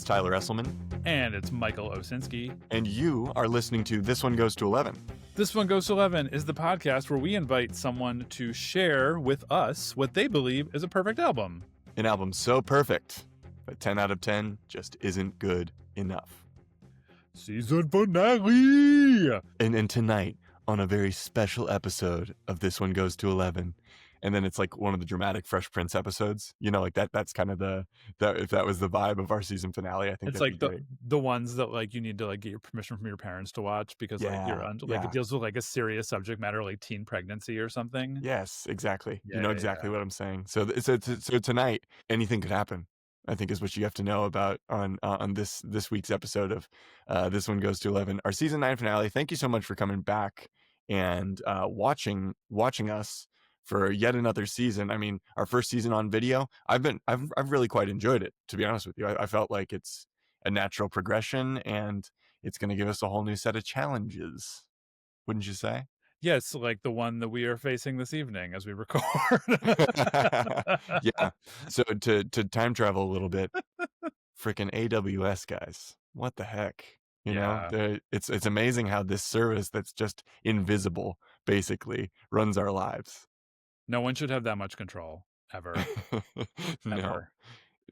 It's Tyler Esselman. And it's Michael Osinski. And you are listening to This One Goes to 11. This One Goes to 11 is the podcast where we invite someone to share with us what they believe is a perfect album. An album so perfect, but 10 out of 10 just isn't good enough. Season finale! And tonight, on a very special episode of This One Goes to 11, and then it's like one of the dramatic Fresh Prince episodes, you know, like that's kind of if that was the vibe of our season finale, I think it's like the ones that like you need to like get your permission from your parents to watch because like it deals with like a serious subject matter like teen pregnancy or something. Yes, exactly. You know exactly what I'm saying. So tonight, anything could happen, I think, is what you have to know about on this week's episode of This One Goes to 11, our season 9 finale. Thank you so much for coming back and watching us for yet another season. I mean, our first season on video, I've really quite enjoyed it, to be honest with you. I felt like it's a natural progression and it's going to give us a whole new set of challenges. Wouldn't you say? Yes, like the one that we are facing this evening as we record. Yeah. So to time travel a little bit, freaking AWS guys, what the heck? You know, it's amazing how this service that's just invisible basically runs our lives. No one should have that much control ever. No,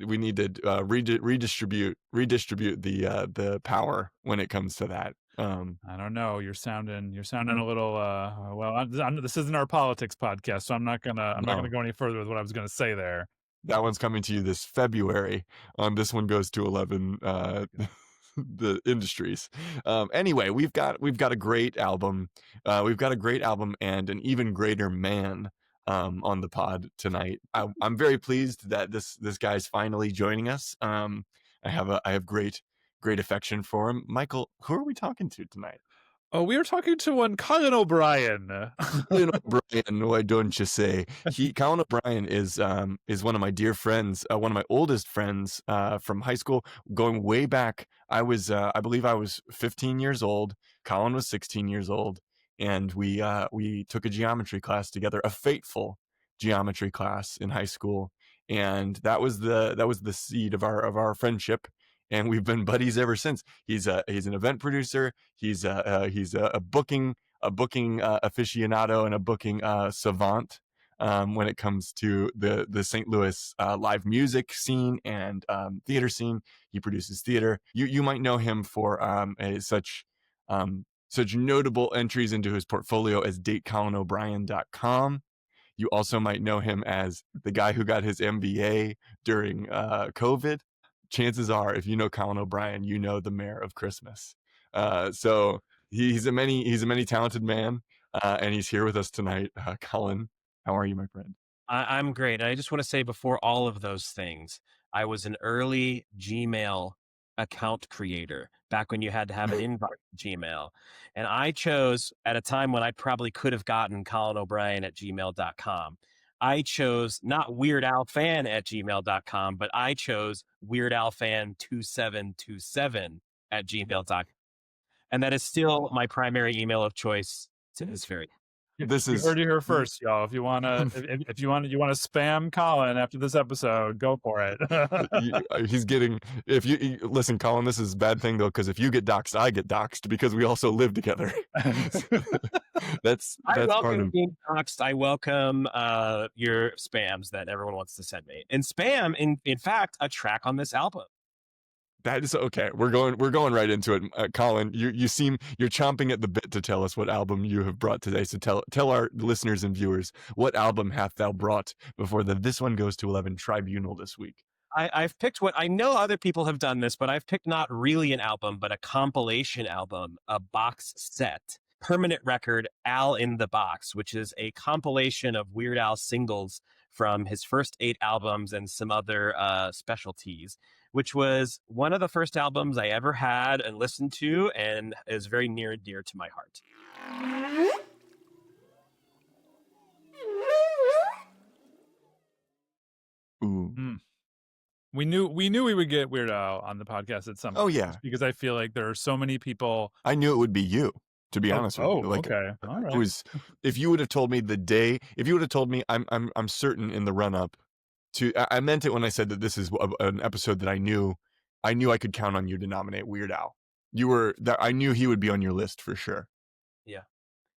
we need to redistribute the power when it comes to that. I don't know. You're sounding a little. Well, this isn't our politics podcast, so I'm not gonna go any further with what I was gonna say there. That one's coming to you this February on This One Goes to 11. The industries. Anyway, we've got a great album. We've got a great album and an even greater man on the pod tonight. I'm very pleased that this guy's finally joining us. I have great affection for him. Michael, who are we talking to tonight? Oh, we are talking to one Colin O'Brien. Colin O'Brien, why don't you say? Colin O'Brien is one of my dear friends, one of my oldest friends from high school, going way back. I believe I was 15 years old. Colin was 16 years old, and we took a geometry class together, a fateful geometry class in high school, and that was the seed of our friendship. And we've been buddies ever since. He's an event producer. He's a booking aficionado and a booking savant when it comes to the St. Louis live music scene and theater scene. He produces theater. You might know him for such notable entries into his portfolio as datecolinobrien.com. You also might know him as the guy who got his MBA during COVID. Chances are, if you know Colin O'Brien, you know the Mayor of Christmas. So he's a many talented man, and he's here with us tonight. Colin, how are you, my friend? I'm great. I just want to say before all of those things, I was an early Gmail account creator back when you had to have an invite to Gmail. And I chose at a time when I probably could have gotten Colin O'Brien at gmail.com. I chose not Weird Al Fan at gmail.com, but I chose Weird Al Fan 2727 at gmail.com. And that is still my primary email of choice to this very. You heard it here first, y'all. If you wanna spam Colin after this episode, go for it. He's getting. If you listen, Colin, this is a bad thing though, because if you get doxxed, I get doxxed because we also live together. I welcome being doxxed. I welcome your spams that everyone wants to send me, and spam in fact a track on this album. That is okay. We're going right into it, Colin. You're chomping at the bit to tell us what album you have brought today. So tell our listeners and viewers, what album hath thou brought before This One Goes to 11 tribunal this week? I've picked what I know other people have done this, but I've picked not really an album, but a compilation album, a box set, permanent record, Al in the Box, which is a compilation of Weird Al singles from his first 8 albums and some other specialties, which was one of the first albums I ever had and listened to and is very near and dear to my heart. Ooh. We knew we would get Weird Al on the podcast at some point. Oh, yeah. Because I feel like there are so many people. I knew it would be you, to be honest with you. Like, okay. All right. It was, if you would have told me I'm certain in the run up to, I meant it when I said that this is an episode that I knew I knew I could count on you to nominate Weird Al. I knew he would be on your list for sure. Yeah.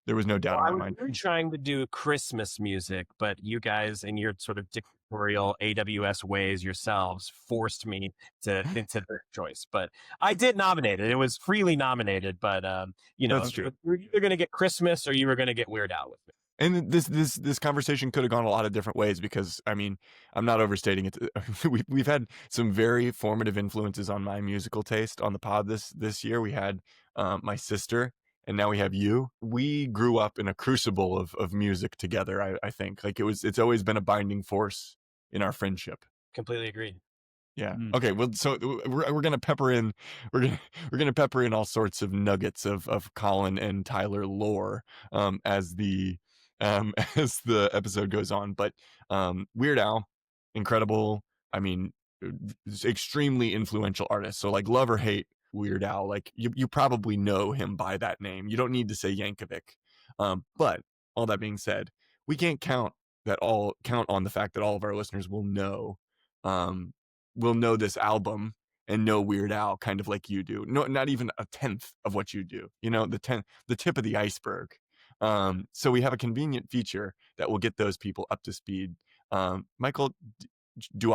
There was no doubt in my mind. We were trying to do Christmas music, but you guys, in your sort of dictatorial AWS ways yourselves, forced me into the choice. But I did nominate it. It was freely nominated, but That's true. you were either going to get Christmas or you were going to get Weird Al with me. And this conversation could have gone a lot of different ways because, I mean, I'm not overstating it. We've had some very formative influences on my musical taste on the pod this year. We had my sister, and now we have you. We grew up in a crucible of music together. I think like it's always been a binding force in our friendship. Completely agreed. Yeah. Okay. Well, so we're gonna pepper in we're gonna pepper in all sorts of nuggets of Colin and Tyler lore as the as the episode goes on. But Weird Al, incredible. I mean, extremely influential artist. So like, love or hate Weird Al, like you probably know him by that name. You don't need to say Yankovic. But all that being said, we can't count on the fact that all of our listeners will know this album and know Weird Al kind of like you do. No, not even a tenth of what you do. You know, the tip of the iceberg. So we have a convenient feature that will get those people up to speed. Michael, do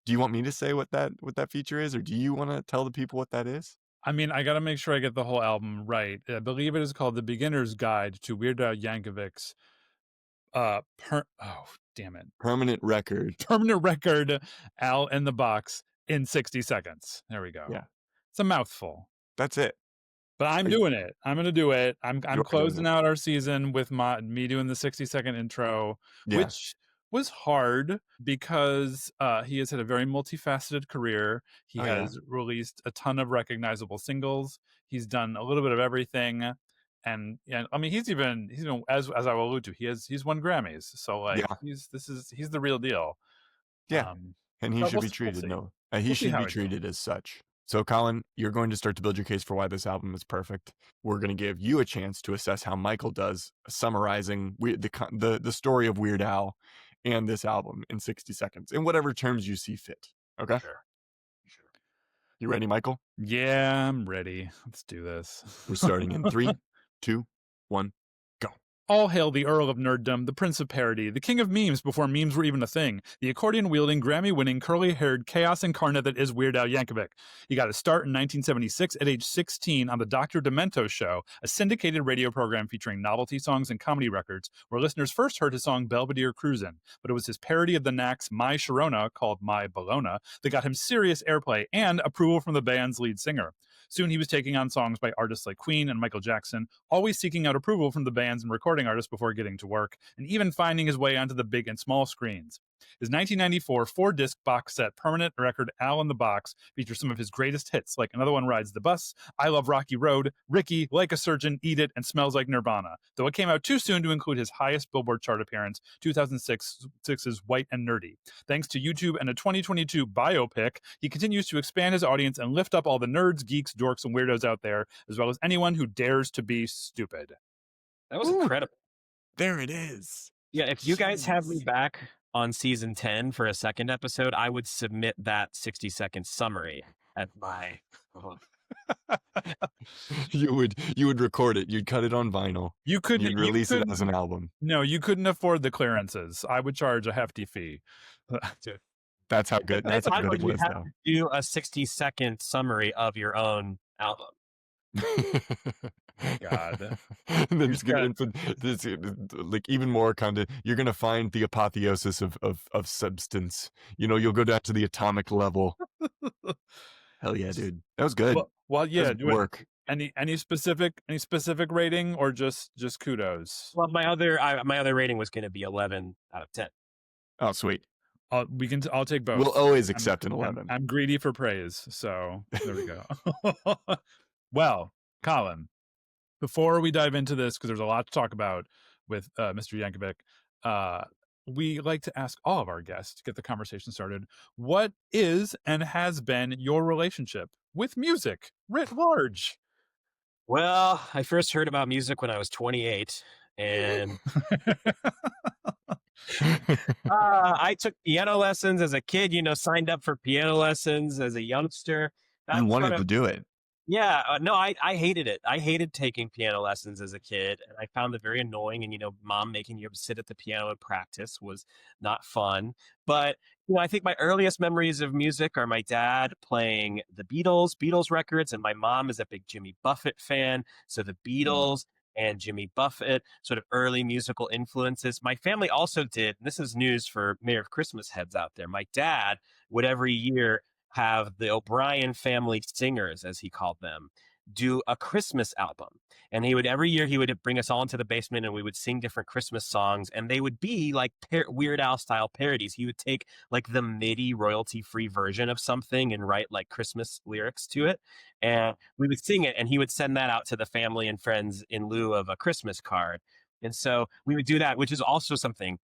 you want me to say what that feature is, or do you want to tell the people what that is? I mean, I got to make sure I get the whole album right. I believe it is called The Beginner's Guide to Weird Al Yankovic's Permanent record, Al in the Box in 60 seconds. There we go. Yeah. It's a mouthful. That's it. But I'm doing it. I'm going to do it. I'm closing it. out our season with me doing the 60-second intro, which was hard because he has had a very multifaceted career. He has released a ton of recognizable singles. He's done a little bit of everything. And I mean, he's even as I will allude to, he's won Grammys. So like he's the real deal. Yeah. And he should be treated he should be treated as such. So Colin, you're going to start to build your case for why this album is perfect. We're going to give you a chance to assess how Michael does, summarizing the story of Weird Al and this album in 60 seconds in whatever terms you see fit. Okay? Sure. You ready, Michael? Yeah, I'm ready. Let's do this. We're starting in 3, 2, 1, go. All hail the Earl of Nerddom, the Prince of Parody, the King of Memes before memes were even a thing, the accordion-wielding, Grammy-winning, curly-haired chaos incarnate that is Weird Al Yankovic. He got his start in 1976 at age 16 on the Dr. Demento Show, a syndicated radio program featuring novelty songs and comedy records, where listeners first heard his song Belvedere Cruisin', but it was his parody of the Knack's My Sharona, called My Bologna, that got him serious airplay and approval from the band's lead singer. Soon he was taking on songs by artists like Queen and Michael Jackson, always seeking out approval from the bands and recording artists before getting to work, and even finding his way onto the big and small screens. His 1994 4-disc box set permanent record Al in the Box features some of his greatest hits, like Another One Rides the Bus, I Love Rocky Road, Ricky, Like a Surgeon, Eat It, and Smells Like Nirvana, though it came out too soon to include his highest Billboard chart appearance, 2006's White and Nerdy. Thanks to YouTube and a 2022 biopic, he continues to expand his audience and lift up all the nerds, geeks, dorks, and weirdos out there, as well as anyone who dares to be stupid. That was incredible. There it is. Yeah, if you guys have me back on season 10 for a second episode, I would submit that 60-second summary at my... You would record it. You'd cut it on vinyl. You'd release it as an album. No, you couldn't afford the clearances. I would charge a hefty fee. That's how good. That's how good it was. Now do a 60-second summary of your own album. God. And then it's like even more content. You're gonna find the apotheosis of substance. You know, you'll go down to the atomic level. Hell yeah, dude. That was good. Well yeah, work. Any specific rating or just kudos? Well, my other rating was gonna be 11 out of 10. Oh, sweet. I'll take both. We'll always accept an 11. I'm greedy for praise, so there we go. Well, Colin, before we dive into this, because there's a lot to talk about with Mr. Yankovic, we like to ask all of our guests to get the conversation started. What is and has been your relationship with music writ large? Well, I first heard about music when I was 28, and I took piano lessons as a kid, signed up for piano lessons as a youngster. That You was sort wanted of to do it. yeah, no, I hated it. I hated taking piano lessons as a kid, and I found it very annoying. And mom making you sit at the piano and practice was not fun. But I think my earliest memories of music are my dad playing the Beatles records, and my mom is a big Jimmy Buffett fan. So the Beatles and Jimmy Buffett, sort of early musical influences. My family also did, and this is news for Mayor of Christmas heads out there. My dad would every year have the O'Brien family singers, as he called them, do a Christmas album. And every year he would bring us all into the basement and we would sing different Christmas songs. And they would be like Weird Al style parodies. He would take like the MIDI royalty free version of something and write like Christmas lyrics to it. And we would sing it and he would send that out to the family and friends in lieu of a Christmas card. And so we would do that, which is also something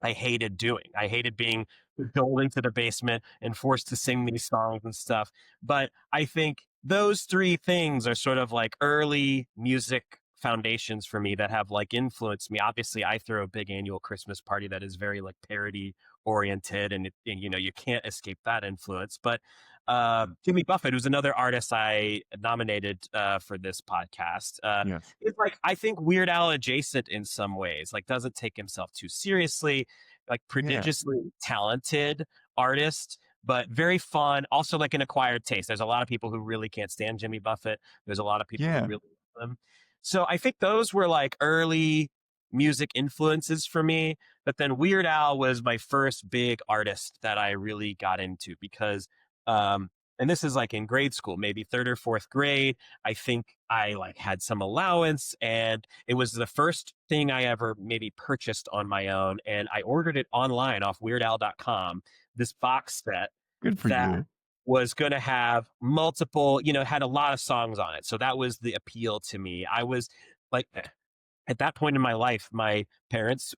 I hated doing. I hated being pulled into the basement and forced to sing these songs and stuff. But I think those three things are sort of like early music foundations for me that have like influenced me. Obviously, I throw a big annual Christmas party that is very like parody oriented, and you can't escape that influence. But Jimmy Buffett, who's another artist I nominated for this podcast, Yes. is like I think Weird Al adjacent in some ways. Like doesn't take himself too seriously, like prodigiously talented artist, but very fun. Also like an acquired taste. There's a lot of people who really can't stand Jimmy Buffett. There's a lot of people who Yeah. really love him. So I think those were like early music influences for me. But then Weird Al was my first big artist that I really got into because and this is like in grade school, maybe third or fourth grade. I think I like had some allowance and it was the first thing I ever maybe purchased on my own. And I ordered it online off weirdal.com, this box set Good for that you. was going to have multiple, had a lot of songs on it. So that was the appeal to me. I was like, at that point in my life, my parents,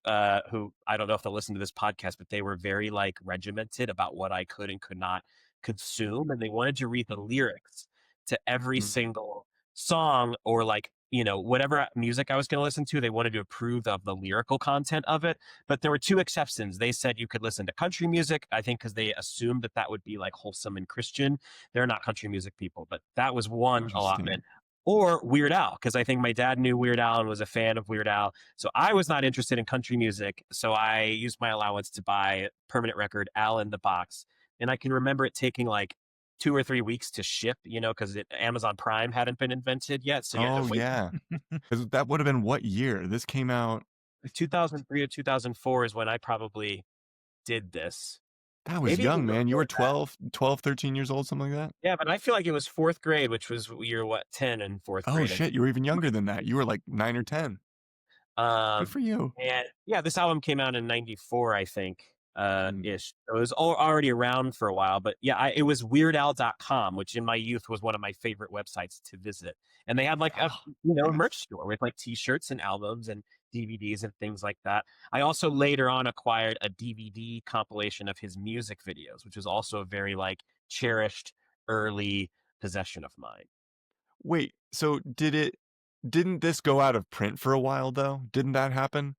who I don't know if they'll listen to this podcast, but they were very like regimented about what I could and could not consume. And they wanted to read the lyrics to every Mm. single song or like, whatever music I was going to listen to, they wanted to approve of the lyrical content of it. But there were two exceptions. They said you could listen to country music, I think, because they assumed that that would be like wholesome and Christian. They're not country music people, but that was one Interesting. allotment. Or Weird Al, because I think my dad knew Weird Al and was a fan of Weird Al. So I was not interested in country music. So I used my allowance to buy permanent record Al in the Box. And I can remember it taking like 2 or 3 weeks to ship, because Amazon Prime hadn't been invented yet. So you had to wait. Yeah. 'Cause that would have been what year? This came out. 2003 or 2004 is when I probably did this. That was Maybe young, even man. You were before that. 12, 13 years old, something like that? Yeah, but I feel like it was fourth grade, which was year 10 in fourth Oh, grade. shit. You were even younger than that. You were like 9 or 10. Good for you. And yeah, this album came out in 94, I think, Mm. ish. It was already around for a while, but yeah, it was weirdal.com, which in my youth was one of my favorite websites to visit. And they had like a, merch store with like t-shirts and albums and DVDs and things like that. I also later on acquired a DVD compilation of his music videos, which was also a very like cherished early possession of mine. Wait, so didn't this go out of print for a while though? Didn't that happen?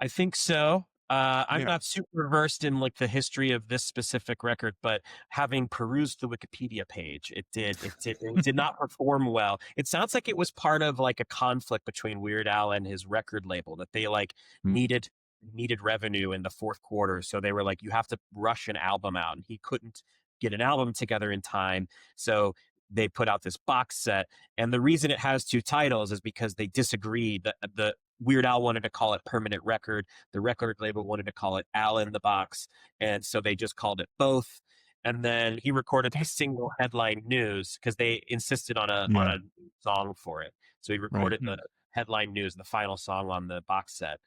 I think so. I'm Yeah. not super versed in like the history of this specific record, but having perused the Wikipedia page, it did not perform well. It sounds like it was part of like a conflict between Weird Al and his record label that they like Mm. needed revenue in the fourth quarter. So they were like, you have to rush an album out. And he couldn't get an album together in time. So they put out this box set. And the reason it has two titles is because they disagreed. The Weird Al wanted to call it Permanent Record. The record label wanted to call it Al in the Box. And so they just called it both. And then he recorded a single headline news because they insisted on a song for it. So he recorded the headline news, the final song on the box set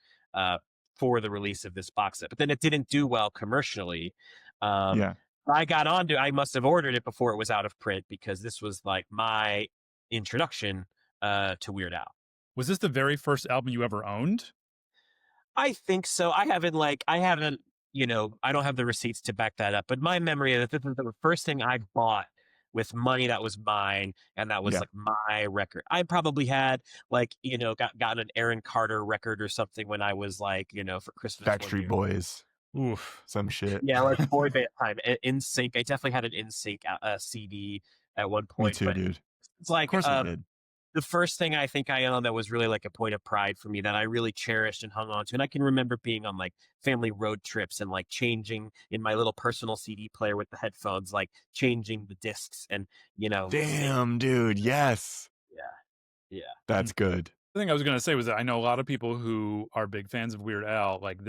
for the release of this box set. But then it didn't do well commercially. I must have ordered it before it was out of print because this was like my introduction to Weird Al. Was this the very first album you ever owned? I think so. I don't have the receipts to back that up, but my memory is that this was the first thing I bought with money that was mine, and that was like my record. I probably had like, got an Aaron Carter record or something when I was like, for Christmas. Backstreet Boys. Oof. Some shit. Yeah, like boy band time. NSYNC. I definitely had an NSYNC CD. at one Me point, too, but dude. it's Of like course I did. the first thing I think I owned that was really like a point of pride for me that I really cherished and hung on to. And I can remember being on like family road trips and like changing in my little personal CD player with the headphones, like changing the discs and, listening. Damn, dude. Yes. Yeah. Yeah. That's good. The thing I was going to say was that I know a lot of people who are big fans of Weird Al. Like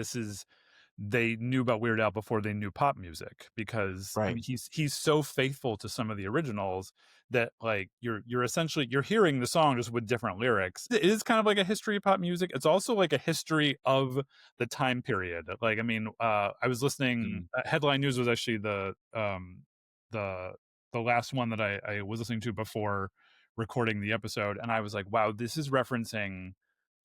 they knew about Weird Al before they knew pop music, because I Right. mean he's so faithful to some of the originals that like you're essentially you're hearing the song just with different lyrics. It is kind of like a history of pop music. It's also like a history of the time period. Like I mean, I was listening. Headline News was actually the the last one that I was listening to before recording the episode, and I was like, wow, this is referencing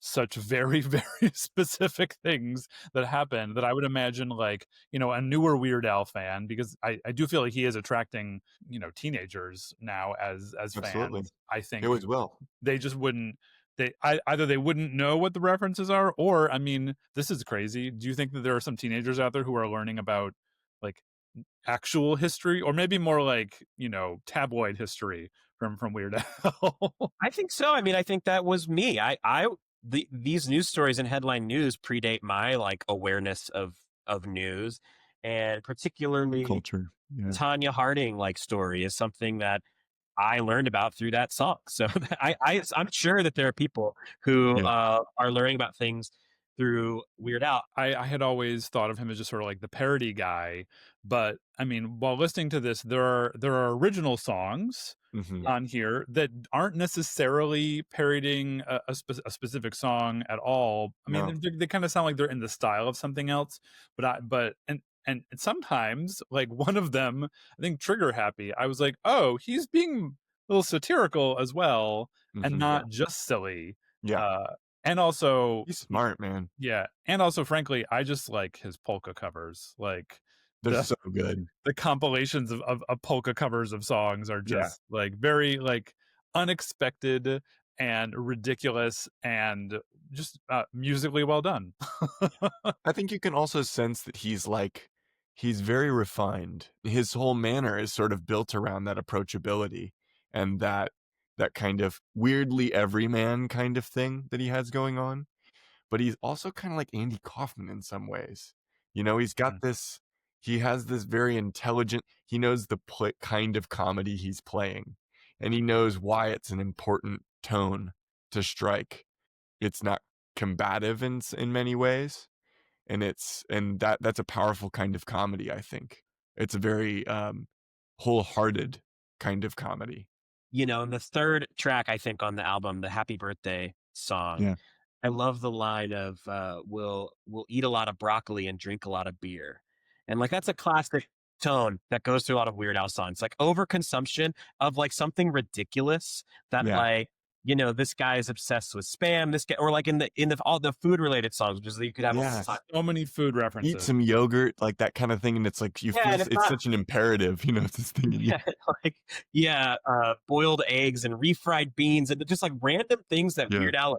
such very very specific things that happened that I would imagine like a newer Weird Al fan, because I do feel like he is attracting teenagers now as Absolutely. fans. I It think was well. they just wouldn't either they wouldn't know what the references are, or I mean, this is crazy. Do you think that there are some teenagers out there who are learning about like actual history, or maybe more like tabloid history from Weird Al? I think so. I mean, I think that was me. These news stories and headline news predate my like awareness of news, and particularly Culture. Yeah. Tanya Harding like story is something that I learned about through that song. So I'm sure that there are people who Yeah. are learning about things through Weird Al. I had always thought of him as just sort of like the parody guy, but I mean, while listening to this, there are original songs Mhm. on here that aren't necessarily parodying a specific song at all. I mean, No. they kind of sound like they're in the style of something else, and sometimes like one of them, I think Trigger Happy, I was like, oh, he's being a little satirical as well, and Mhm. not just silly. Yeah. Uh, and also, He's smart, man. yeah, and also, frankly, I just like his polka covers. Like They're the so good. the compilations of polka covers of songs are Yeah. just like very like unexpected and ridiculous and just musically well done. I think you can also sense that he's very refined. His whole manner is sort of built around that approachability and that kind of weirdly everyman kind of thing that he has going on. But he's also kind of like Andy Kaufman in some ways. He's got this, he has this very intelligent, he knows the kind of comedy he's playing, and he knows why it's an important tone to strike. It's not combative in many ways, and that's a powerful kind of comedy, I think. It's a very wholehearted kind of comedy. And the third track I think on the album, the Happy Birthday song, Yeah. I love the line of we'll eat a lot of broccoli and drink a lot of beer. And like that's a classic tone that goes through a lot of Weird Al songs. Like overconsumption of like something ridiculous that Yeah. like, this guy is obsessed with spam, this guy, or like in the all the food related songs, which is you could have all Yes. the time. So many food Eat references. some yogurt, like that kind of thing, and it's like Yeah, and it's such an imperative, it's this thing in you. Yeah, boiled eggs and refried beans and just like random things that Yeah. Weird Al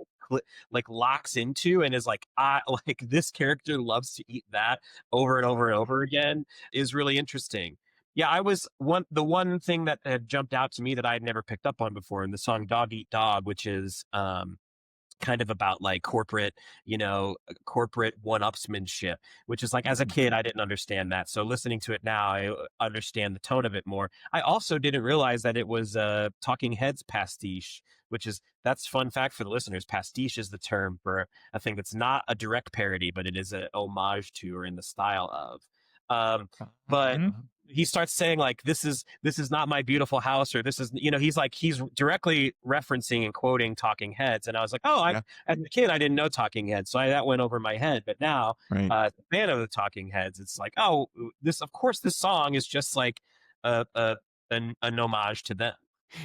like locks into and is like, I like this character loves to eat that over and over and over again is really interesting. Yeah, the one thing that had jumped out to me that I had never picked up on before in the song Dog Eat Dog, which is kind of about like corporate one-upsmanship, which is like as a kid I didn't understand that. So listening to it now, I understand the tone of it more. I also didn't realize that it was a Talking Heads pastiche, that's fun fact for the listeners. Pastiche is the term for a thing that's not a direct parody, but it is a homage to or in the style of. But he starts saying like this is not my beautiful house, or this is he's directly referencing and quoting Talking Heads, and I was like, oh, as a kid I didn't know Talking Heads, so that went over my head. But now, as a fan of the Talking Heads, it's like, oh, this song is just like an homage to them.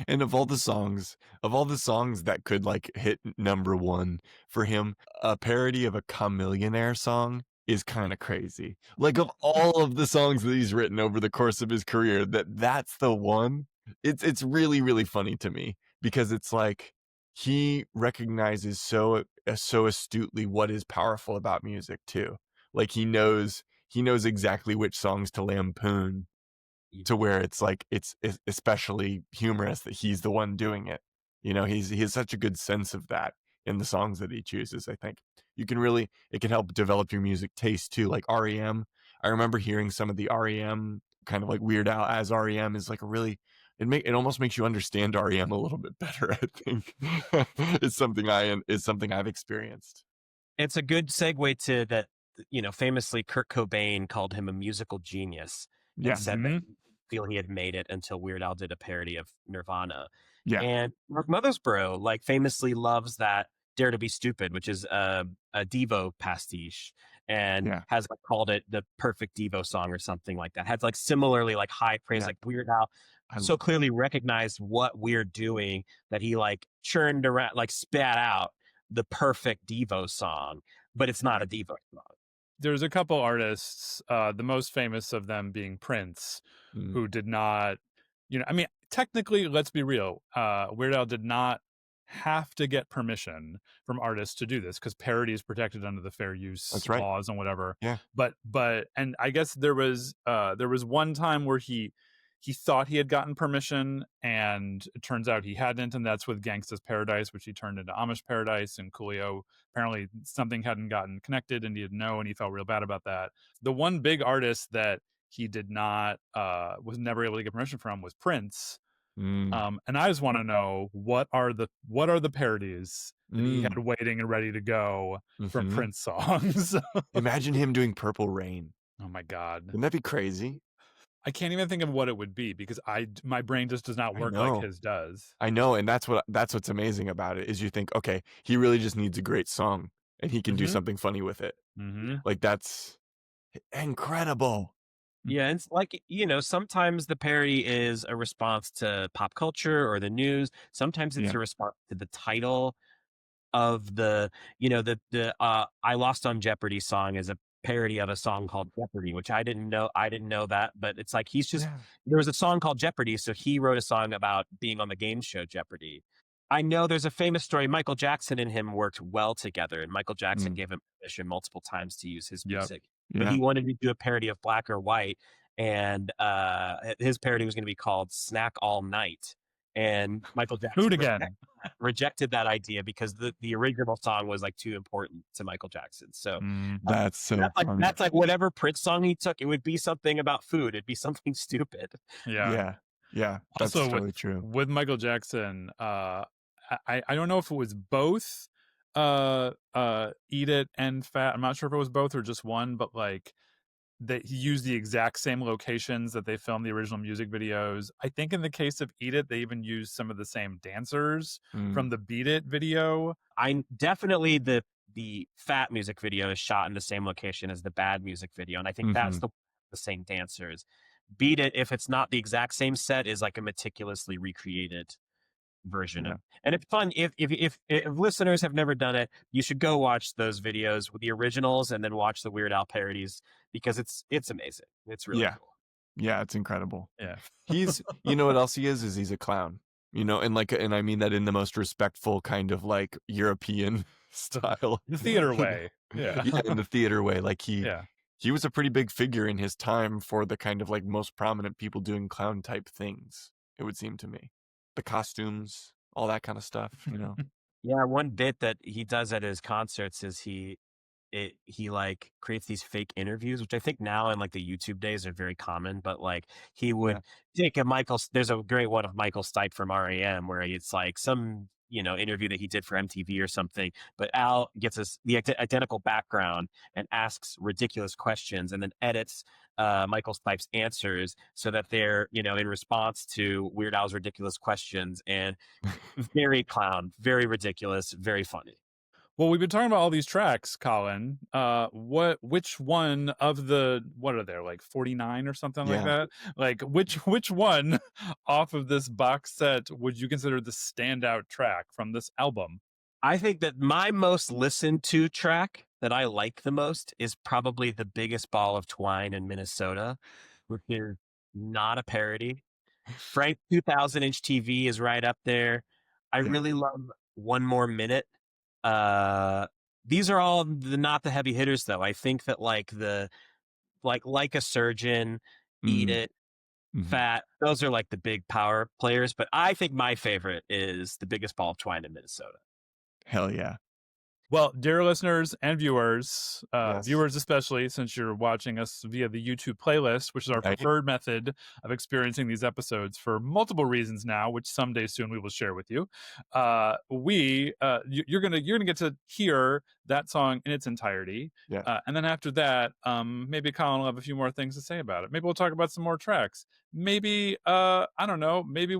And of all the songs that could like hit number one for him, a parody of a Chamillionaire song is kind of crazy. Like of all of the songs that he's written over the course of his career, that's the one. It's really, really funny to me because it's like he recognizes so astutely what is powerful about music too. Like he knows exactly which songs to lampoon to where it's like it's especially humorous that he's the one doing it. You know, he has such a good sense of that in the songs that he chooses. I think you can really it can help develop your music taste too. Like REM, I remember hearing some of the REM kind of like Weird Al as REM is like a really it almost makes you understand REM a little bit better. I think it's something I've experienced. It's a good segue to that. You know, famously, Kurt Cobain called him a musical genius and Yeah, said that he didn't feel he had made it until Weird Al did a parody of Nirvana. yeah, And Mark Mothersbaugh, like, famously loves that "Dare to Be Stupid," which is a Devo pastiche, and yeah, has like, called it the perfect Devo song or something like that. Has like similarly like high praise, yeah. like Weird Al I so clearly recognized what we're doing that he like churned around, like spat out the perfect Devo song, but it's not a Devo song. There's a couple artists, the most famous of them being Prince, mm, who did not, I mean, technically, let's be real, Weird Al did not have to get permission from artists to do this because parody is protected under the fair use that's right. laws and whatever. Yeah. And I guess there was one time where he thought he had gotten permission, and it turns out he hadn't, and that's with Gangsta's Paradise, which he turned into Amish Paradise. And Coolio, apparently something hadn't gotten connected, and he didn't know, and he felt real bad about that. The one big artist that he did not was never able to get permission from was Prince. Mm, And I just want to know what are the parodies that he had mm, waiting and ready to go from mhm. Prince songs. Imagine him doing Purple Rain. Oh my god. Wouldn't that be crazy? I can't even think of what it would be because my brain just does not I work like know. his does. I know, and that's what's amazing about it is you think, okay, he really just needs a great song and he can do Mhm. something funny with it. Mhm. Like that's incredible. Yeah, and it's like, you know, sometimes the parody is a response to pop culture or the news. Sometimes it's Yeah. a response to the title of the, you know, the I Lost on Jeopardy song is a parody of a song called Jeopardy, which I didn't know. I didn't know that, but it's like Yeah. there was a song called Jeopardy, so he wrote a song about being on the game show Jeopardy. I know there's a famous story. Michael Jackson and him worked well together, and Michael Jackson Mm. gave him permission multiple times to use his Yep. music. But Yeah. he wanted to do a parody of Black or White, and his parody was going to be called Snack All Night. And Michael Jackson Who'd again? rejected that idea because the original song was like too important to Michael Jackson. So That's so funny. that's like whatever Prince song he took, it would be something about food. It'd be something stupid. Yeah. Yeah. Yeah. That's Also, totally true. with Michael Jackson, I don't know if it was both Eat It and Fat. I'm not sure if it was both or just one, but like that he used the exact same locations that they filmed the original music videos. I think in the case of Eat It, they even used some of the same dancers Mm. from the Beat It video. I definitely the Fat music video is shot in the same location as the Bad music video, and I think that's Mhm. the same dancers. Beat It, if it's not the exact same set, is like a meticulously recreated version Yeah. of. And it's fun if listeners have never done it, you should go watch those videos with the originals and then watch the Weird Al parodies because it's amazing. It's really Yeah. cool. Yeah, it's incredible. Yeah. He's you know what else he is he's a clown. You know, and I mean that in the most respectful kind of like European style. The theater way. Yeah. Yeah, in the theater way. Like Yeah. he was a pretty big figure in his time for the kind of like most prominent people doing clown type things, it would seem to me. The costumes, all that kind of stuff, you know. Yeah, one bit that he does at his concerts is he like creates these fake interviews, which I think now in like the YouTube days are very common, but like he would take there's a great one of Michael Stipe from REM where it's like some, you know, interview that he did for MTV or something, but Al gets the identical background and asks ridiculous questions and then edits Michael Stipe's answers so that they're, you know, in response to Weird Al's ridiculous questions, and very clown, very ridiculous, very funny. Well, we've been talking about all these tracks, Colin. Which one of the, what are there, like 49 or something like Yeah. that? Like which one off of this box set would you consider the standout track from this album? I think that my most listened to track that I like the most is probably The Biggest Ball of Twine in Minnesota, which is not a parody. Frank 2000-inch TV is right up there. I Yeah. really love One More Minute. These are all not the heavy hitters though. I think that like a Surgeon, Eat Mm. It, Fat. Those are like the big power players. But I think my favorite is the biggest ball of twine in Minnesota. Hell yeah. Well, dear listeners and viewers, Yes. viewers especially, since you're watching us via the YouTube playlist, which is our Right. preferred method of experiencing these episodes for multiple reasons now, which someday soon we will share with you. You're gonna get to hear that song in its entirety, Yes. and then after that, maybe Colin will have a few more things to say about it. Maybe we'll talk about some more tracks. Maybe I don't know. Maybe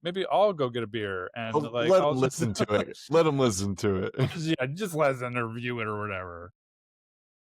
maybe I'll go get a beer and Let I'll them listen to it. Let them listen to it. yeah, just let them review it or whatever.